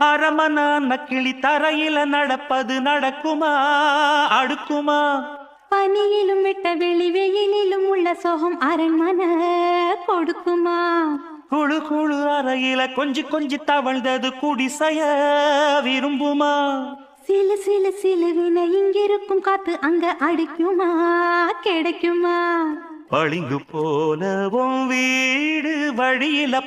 அரமனான கிளி தரையில நடப்பது நடக்குமா அடுக்குமா? பனியிலும் விட்ட வெளி வெயிலிலும் உள்ள சோகம் அரண்மனை கொடுக்குமா? குழு குழு அறையில கொஞ்சி தவழ்ந்தது குடிசைய விரும்புமா? சிலு சிலு சிலுவின இங்கிருக்கும் காத்து அங்க அடிக்குமா கிடைக்குமா? பளிங்கு போல உன் வீடு வழியில